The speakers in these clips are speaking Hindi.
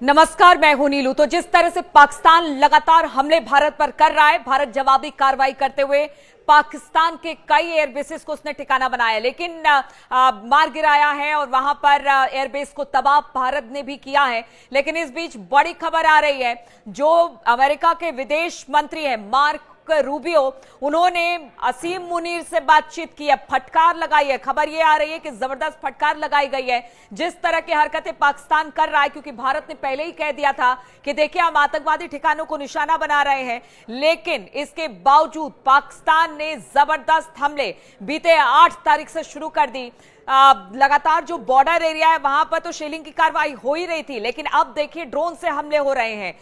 नमस्कार, मैं हूं नीलू। तो जिस तरह से पाकिस्तान लगातार हमले भारत पर कर रहा है, भारत जवाबी कार्रवाई करते हुए पाकिस्तान के कई एयरबेसेस को उसने ठिकाना बनाया, लेकिन मार गिराया है और वहां पर एयरबेस को तबाह भारत ने भी किया है। लेकिन इस बीच बड़ी खबर आ रही है, जो अमेरिका के विदेश मंत्री हैं मार्को रूबियो, उन्होंने असीम मुनीर से बातचीत की है, फटकार लगाई है। खबर यह आ रही है कि जबरदस्त फटकार लगाई गई है जिस तरह की हरकतें पाकिस्तान कर रहा है, क्योंकि भारत ने पहले ही कह दिया था कि देखिए हम आतंकवादी ठिकानों को निशाना बना रहे हैं। लेकिन इसके बावजूद पाकिस्तान ने जबरदस्त हमले बीते 8 तारीख से शुरू कर दी। लगातार जो बॉर्डर एरिया है वहां पर तो शेलिंग की कार्रवाई हो ही रही थी, लेकिन अब देखिए ड्रोन से हमले हो रहे हैं।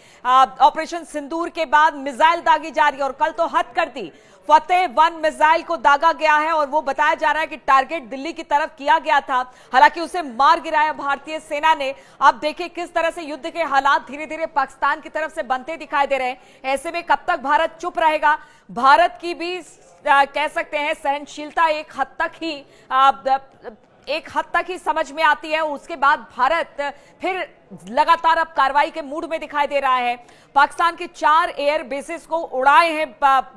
ऑपरेशन सिंदूर के बाद मिसाइल दागी जा रही है और कल तो हद कर दी, फतेह-1 मिसाइल को दागा गया है और वो बताया जा रहा है कि टारगेट दिल्ली की तरफ किया गया था, हालांकि उसे मार गिराया भारतीय सेना ने। अब देखिए किस तरह से युद्ध के हालात धीरे धीरे पाकिस्तान की तरफ से बनते दिखाई दे रहे हैं। ऐसे में कब तक भारत चुप रहेगा? भारत की भी कह सकते हैं सहनशीलता एक हद तक ही समझ में आती है। उसके बाद भारत फिर लगातार अब कार्रवाई के मूड में दिखाई दे रहा है। पाकिस्तान के 4 एयर बेसेस को उड़ाए हैं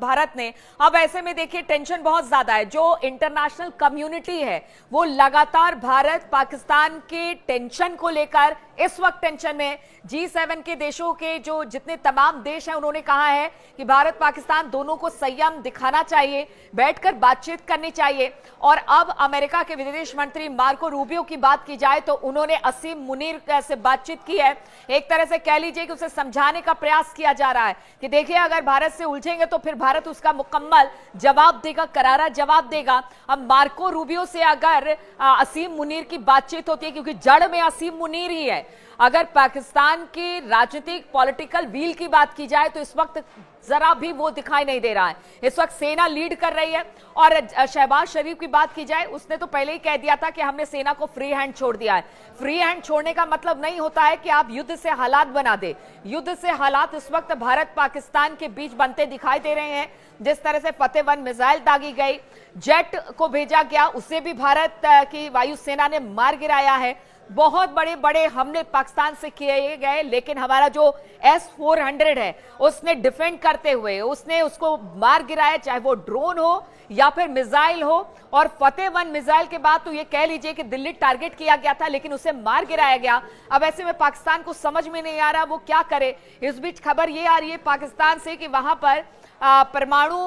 भारत ने। अब ऐसे में देखिए टेंशन बहुत ज्यादा है। जो इंटरनेशनल कम्युनिटी है वो लगातार भारत पाकिस्तान के टेंशन को लेकर इस वक्त टेंशन में। G7 के देशों के जो जितने तमाम देश हैं उन्होंने कहा है कि भारत पाकिस्तान दोनों को संयम दिखाना चाहिए, बैठकर बातचीत करनी चाहिए। और अब अमेरिका के विदेश मंत्री मार्को रूबियो की बात की जाए तो उन्होंने असीम मुनीर से बातचीत की है। एक तरह से कह लीजिए कि उसे समझाने का प्रयास किया जा रहा है कि देखिए अगर भारत से उलझेंगे तो फिर भारत उसका मुकम्मल जवाब देगा, करारा जवाब देगा। अब मार्को रूबियो से अगर असीम मुनीर की बातचीत होती है, क्योंकि जड़ में असीम मुनीर ही है। अगर पाकिस्तान की राजनीतिक पॉलिटिकल व्हील की बात की जाए तो इस वक्त जरा भी वो दिखाई नहीं दे रहा है। इस वक्त सेना लीड कर रही है। और शहबाज शरीफ की बात की जाए, उसने तो पहले ही कह दिया था कि हमने सेना को फ्री हैंड छोड़ दिया है। फ्री हैंड छोड़ने का मतलब नहीं होता है कि आप युद्ध से हालात बना दे। युद्ध से हालात इस वक्त भारत पाकिस्तान के बीच बनते दिखाई दे रहे हैं। जिस तरह से फतेह-1 मिसाइल दागी गई, जेट को भेजा गया, उसे भी भारत की वायुसेना ने मार गिराया है। बहुत बड़े बड़े हमले पाकिस्तान से किए गए, लेकिन हमारा जो S-400 है उसने डिफेंड करते हुए उसने उसको मार गिराया, चाहे वो ड्रोन हो या फिर मिसाइल हो। और फतेह-1 मिसाइल के बाद तो ये कह लीजिए कि दिल्ली टारगेट किया गया था, लेकिन उसे मार गिराया गया। अब ऐसे में पाकिस्तान को समझ में नहीं आ रहा वो क्या करे। इस बीच खबर ये आ रही है पाकिस्तान से कि वहां पर परमाणु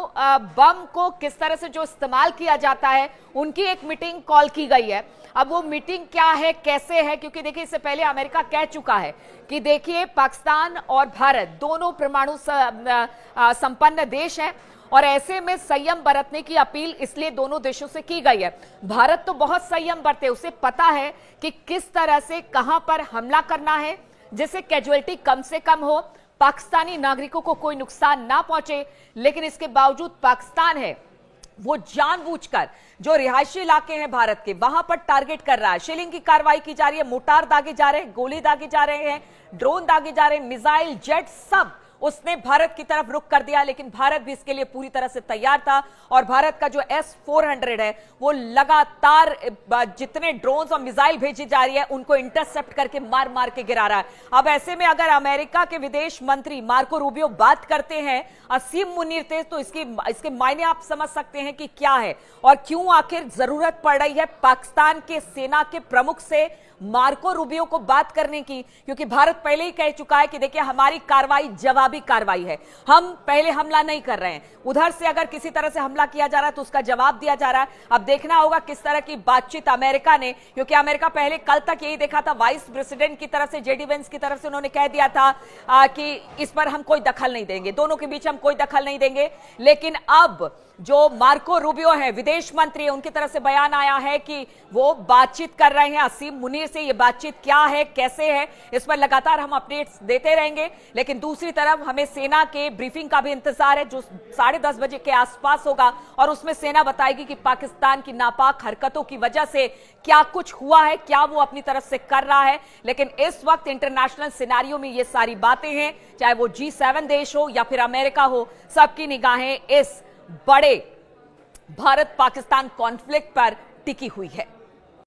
बम को किस तरह से जो इस्तेमाल किया जाता है, उनकी एक मीटिंग कॉल की गई है। अब वो मीटिंग क्या है, कैसे है, क्योंकि देखिए इससे पहले अमेरिका कह चुका है कि देखिए पाकिस्तान और भारत दोनों परमाणु संपन्न देश हैं और ऐसे में संयम बरतने की अपील इसलिए दोनों देशों से की गई है। भारत तो बहुत संयम बरते, उसे पता है कि किस तरह से कहां पर हमला करना है जिससे कैजुअलिटी कम से कम हो, पाकिस्तानी नागरिकों को कोई नुकसान ना पहुंचे। लेकिन इसके बावजूद पाकिस्तान है वो जानबूझकर जो रिहायशी इलाके हैं भारत के वहां पर टारगेट कर रहा है। शेलिंग की कार्रवाई की जा रही है, मोर्टार दागे जा रहे हैं, गोली दागे जा रहे हैं, ड्रोन दागे जा रहे हैं, मिसाइल, जेट, सब उसने भारत की तरफ रुख कर दिया। लेकिन भारत भी इसके लिए पूरी तरह से तैयार था और भारत का जो S-400 है वो लगातार जितने ड्रोन्स और मिसाइल भेजी जा रही है उनको इंटरसेप्ट करके मार मार के गिरा रहा है। अब ऐसे में अगर अमेरिका के विदेश मंत्री मार्को रूबियो बात करते हैं असीम मुनीर से, तो इसके मायने आप समझ सकते हैं कि क्या है और क्यों आखिर जरूरत पड़ रही है पाकिस्तान के सेना के प्रमुख से मार्को रूबियो को बात करने की। क्योंकि भारत पहले ही कह चुका है कि देखिए हमारी कार्रवाई जवाबी कार्रवाई है, हम पहले हमला नहीं कर रहे हैं। उधर से अगर किसी तरह से हमला किया जा रहा है तो उसका जवाब दिया जा रहा है। अब देखना होगा किस तरह की बातचीत अमेरिका ने, क्योंकि अमेरिका पहले कल तक यही देखा था, वाइस प्रेसिडेंट की तरफ से JD वेंस की तरफ से उन्होंने कह दिया था कि इस पर हम कोई दखल नहीं देंगे, दोनों के बीच हम कोई दखल नहीं देंगे। लेकिन अब जो मार्को रूबियो है विदेश मंत्री, उनकी तरफ से बयान आया है कि वो बातचीत कर रहे हैं असीम मुनीर से। ये बातचीत क्या है, कैसे है, इस पर लगातार हम अपडेट्स देते रहेंगे। लेकिन दूसरी तरफ हमें सेना के ब्रीफिंग का भी इंतजार है जो 10:30 बजे के आसपास होगा और उसमें सेना बताएगी कि पाकिस्तान की नापाक हरकतों की वजह से क्या कुछ हुआ है, क्या वो अपनी तरफ से कर रहा है। लेकिन इस वक्त इंटरनेशनल सिनेरियो में ये सारी बातें हैं, चाहे वो G7 देश हो या फिर अमेरिका हो, सबकी निगाहें इस बड़े भारत पाकिस्तान कॉन्फ्लिक्ट पर टिकी हुई है।